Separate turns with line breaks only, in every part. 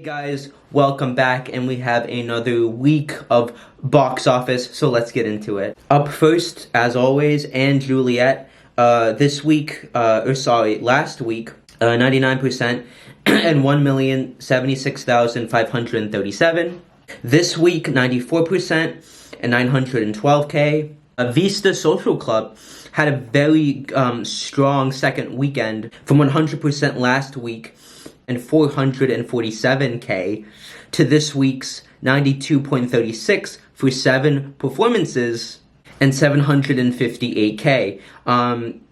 Guys, welcome back, and we have another week of box office, so let's get into it. Up first, as always, and Juliet. Last week, 99% and 1,076,537. This week, 94% and 912K. Vista Social Club had a very strong second weekend from 100% last week and 447K to this week's 92.36 for 7 performances and 758K.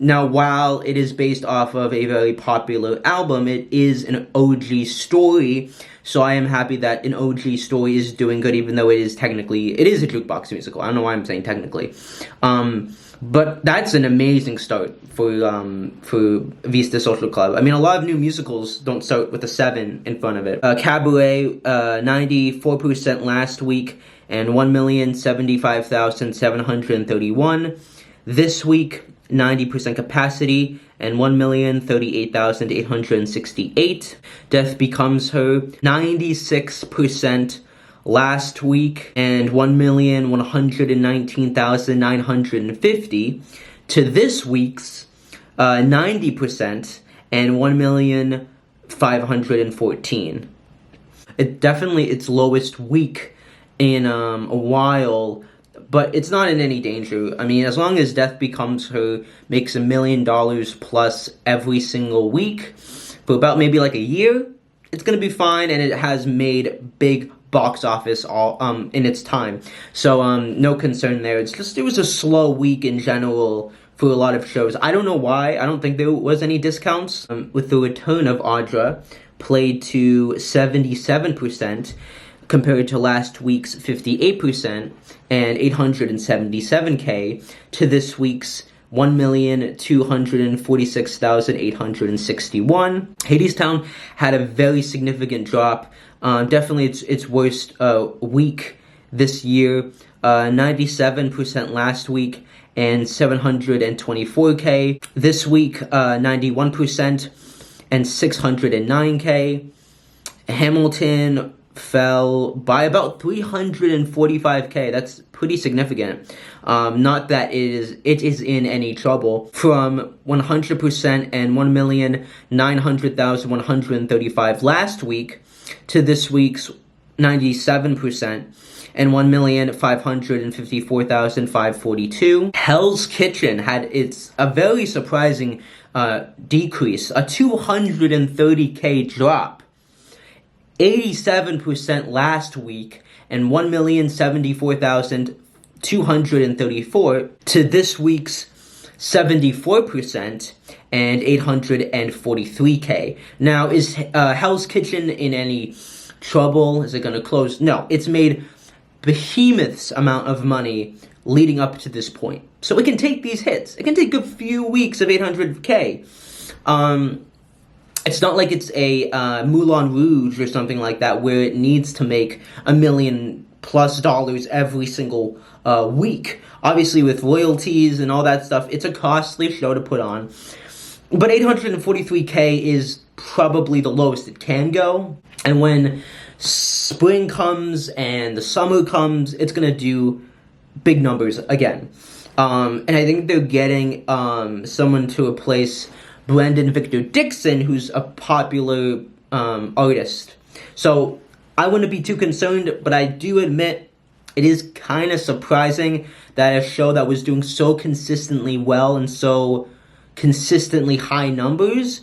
Now, while it is based off of a very popular album, it is an OG story, so I am happy that an OG story is doing good, even though it is a jukebox musical. I don't know why I'm saying technically. But that's an amazing start for Vista Social Club. I mean, a lot of new musicals don't start with a 7 in front of it. Cabaret, 94% last week and 1,075,731. This week, 90% capacity and 1,038,868. Death Becomes Her, 96% last week and 1,119,950 to this week's 90% and 1,514. It definitely its lowest week in a while, but it's not in any danger. I mean, as long as Death Becomes Her makes $1 million plus every single week for about maybe like a year, it's gonna be fine, and it has made big box office in its time, so no concern there. It's just it was a slow week in general for a lot of shows. I don't know why. I don't think there was any discounts. With the return of Audra, played to 77% compared to last week's 58% and 877K to this week's 1,246,861. Hadestown had a very significant drop. Definitely its worst week this year. 97% last week and 724K. This week, 91% and 609K. Hamilton fell by about 345K. That's pretty significant. Not that it is in any trouble. From 100% and 1,900,135 last week to this week's 97% and 1,554,542. Hell's Kitchen had a very surprising decrease, a 230K drop. 87% last week and 1,074,234 to this week's 74% and 843K. Now, is Hell's Kitchen in any trouble? Is it going to close? No, it's made behemoth's amount of money leading up to this point. So it can take these hits. It can take a few weeks of 800K. It's not like it's a Moulin Rouge or something like that where it needs to make $1 million+ every single week. Obviously, with royalties and all that stuff, it's a costly show to put on. But 843K is probably the lowest it can go. And when spring comes and the summer comes, it's going to do big numbers again. And I think they're getting someone to replace Brendan Victor Dixon, who's a popular artist. So I wouldn't be too concerned, but I do admit it is kind of surprising that a show that was doing so consistently well and so consistently high numbers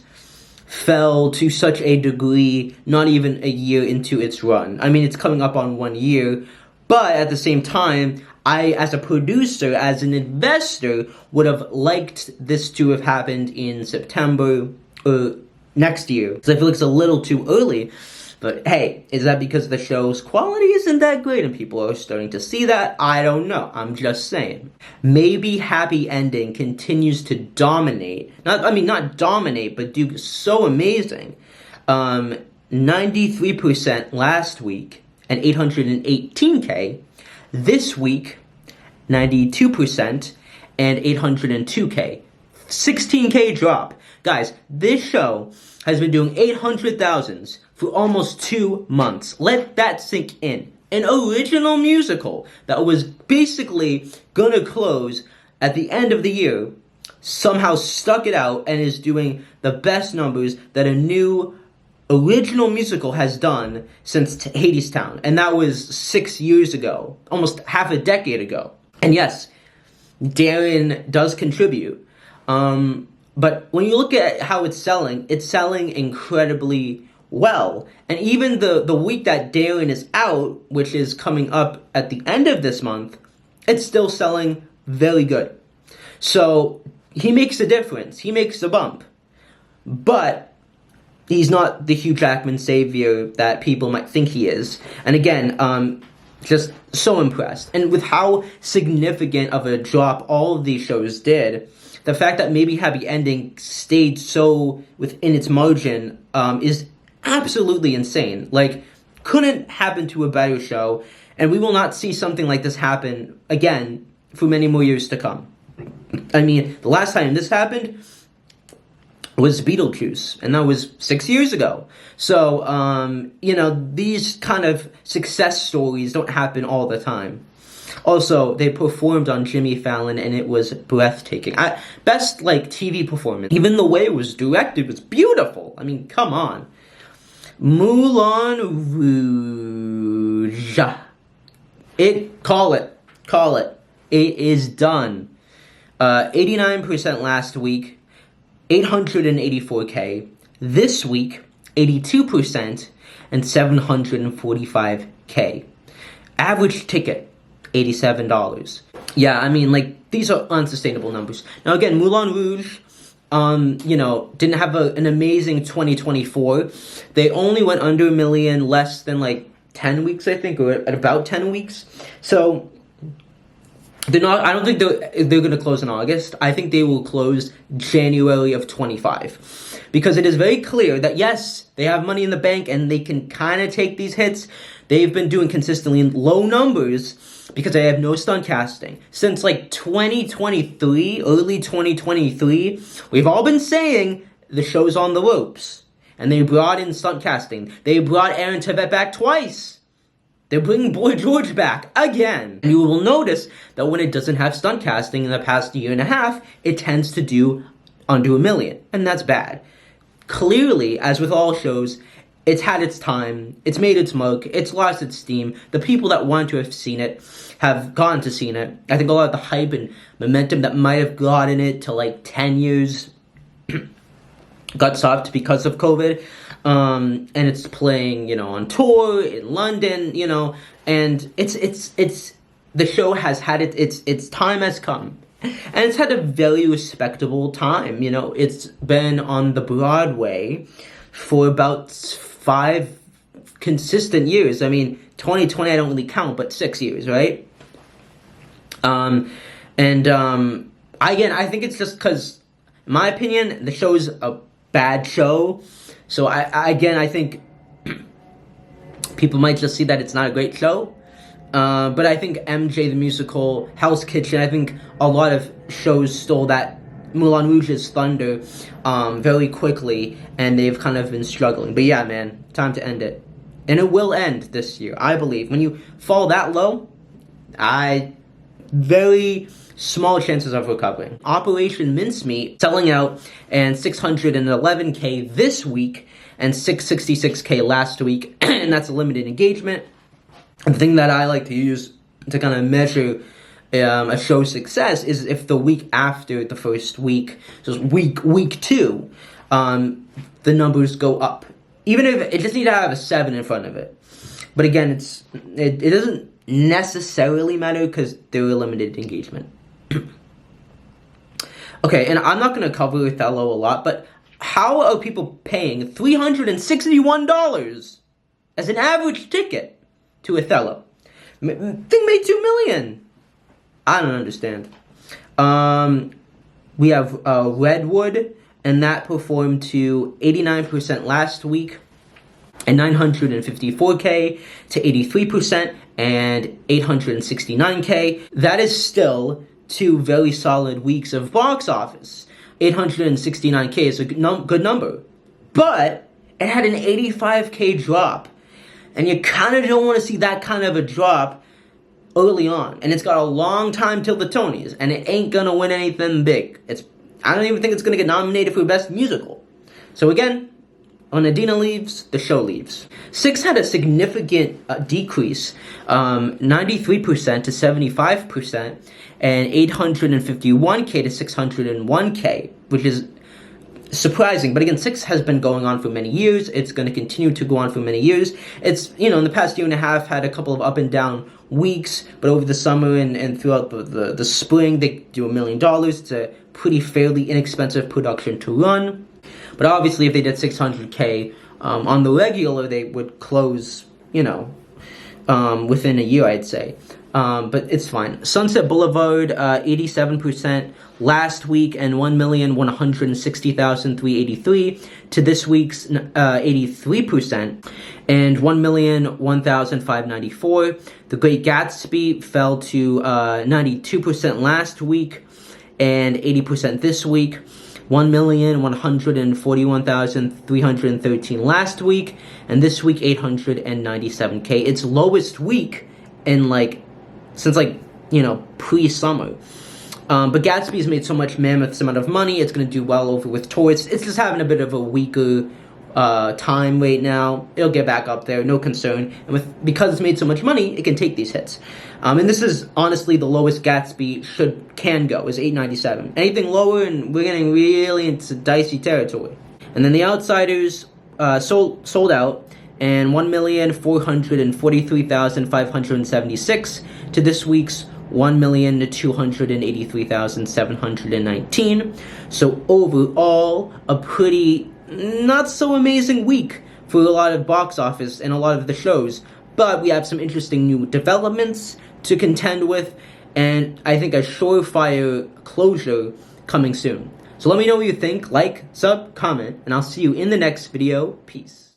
fell to such a degree not even a year into its run. I mean, it's coming up on 1 year, but at the same time, I, as a producer, as an investor, would have liked this to have happened in September or next year. Because I feel like it's a little too early. But hey, is that because the show's quality isn't that great and people are starting to see that? I don't know. I'm just saying. Maybe Happy Ending continues to dominate. Not dominate, but do so amazing. 93% last week and 818K. This week, 92% and 802K. 16K drop. Guys, this show has been doing 800,000 for almost 2 months. Let that sink in. An original musical that was basically gonna close at the end of the year somehow stuck it out and is doing the best numbers that a new original musical has done since Hadestown. And that was 6 years ago, almost half a decade ago. And yes, Darren does contribute. But when you look at how it's selling incredibly well. And even the week that Darren is out, which is coming up at the end of this month, it's still selling very good. So he makes a difference. He makes a bump. But he's not the Hugh Jackman savior that people might think he is. And again, just so impressed. And with how significant of a drop all of these shows did, the fact that Maybe Happy Ending stayed so within its margin is absolutely insane. Like, couldn't happen to a better show, and we will not see something like this happen again for many more years to come. I mean, the last time this happened was Beetlejuice, and that was 6 years ago. So, these kind of success stories don't happen all the time. Also, they performed on Jimmy Fallon, and it was breathtaking. Best, TV performance. Even the way it was directed was beautiful. I mean, come on. Moulin Rouge. Call it. It is done. 89% last week, 884K. This week, 82% and 745K. Average ticket, $87. Yeah, I mean, these are unsustainable numbers. Now, again, Moulin Rouge, didn't have an amazing 2024. They only went under a million less than, 10 weeks, I think, or at about 10 weeks. So, I don't think they're going to close in August. I think they will close January of 25. Because it is very clear that, yes, they have money in the bank and they can kind of take these hits. They've been doing consistently low numbers because they have no stunt casting. Since 2023, early 2023, we've all been saying the show's on the ropes. And they brought in stunt casting. They brought Aaron Tveit back twice. They're bringing Boy George back again. And you will notice that when it doesn't have stunt casting in the past year and a half, it tends to do under a million. And that's bad. Clearly, as with all shows, it's had its time, it's made its mark, it's lost its steam. The people that want to have seen it have gone to see it. I think a lot of the hype and momentum that might have gotten it to 10 years got stopped because of COVID. And it's playing, on tour in London, and it's the show has had its time has come. And it's had a very respectable time, it's been on the Broadway for about 5 consistent years. I mean, 2020 I don't really count, but 6 years, right? Again, I think it's just because, in my opinion, the show's a bad show. So I think people might just see that it's not a great show. But I think MJ the Musical, Hell's Kitchen, I think a lot of shows stole that Moulin Rouge's thunder very quickly, and they've kind of been struggling. But yeah, man, time to end it. And it will end this year, I believe. When you fall that low, very small chances of recovering. Operation Mincemeat selling out, and 611K this week, and 666K last week, and that's a limited engagement. The thing that I like to use to kind of measure a show's success is if the week after the first week, so week 2, the numbers go up. Even if it just need to have a 7 in front of it. But again, it doesn't necessarily matter because they're a limited engagement. Okay, and I'm not going to cover Othello a lot, but how are people paying $361 as an average ticket to Othello? Thing made $2 million. I don't understand. We have Redwood, and that performed to 89% last week, and 954K to 83%, and 869K. That is still 2 very solid weeks of box office. 869K is a good number. but it had an 85K drop. And you kind of don't want to see that kind of a drop early on. And it's got a long time till the Tonys, and it ain't gonna win anything big. I don't even think it's gonna get nominated for Best Musical. So again, when Adina leaves, the show leaves. 6 had a significant decrease, 93% to 75%, and 851K to 601K, which is surprising. But again, 6 has been going on for many years. It's going to continue to go on for many years. It's, in the past year and a half, had a couple of up and down weeks, but over the summer and throughout the spring, they do $1 million. It's a pretty fairly inexpensive production to run. But obviously, if they did 600K on the regular, they would close, within a year, I'd say. But it's fine. Sunset Boulevard, 87% last week, and 1,160,383 to this week's 83%, and 1,001,594. The Great Gatsby fell to 92% last week, and 80% this week. 1,141,313 last week, and this week 897K. Its lowest week in since pre-summer. But Gatsby's made so much mammoth amount of money, it's going to do well over with tourists. It's just having a bit of a weaker time right now. It'll get back up there, no concern. And because it's made so much money, it can take these hits. And this is honestly the lowest Gatsby can go, is 897. Anything lower, and we're getting really into dicey territory. And then The Outsiders sold out, and 1,443,576 to this week's 1,283,719. So overall, a pretty not so amazing week for a lot of box office and a lot of the shows. But we have some interesting new developments to contend with, and I think a surefire closure coming soon. So let me know what you think. Like, sub, comment, and I'll see you in the next video. Peace.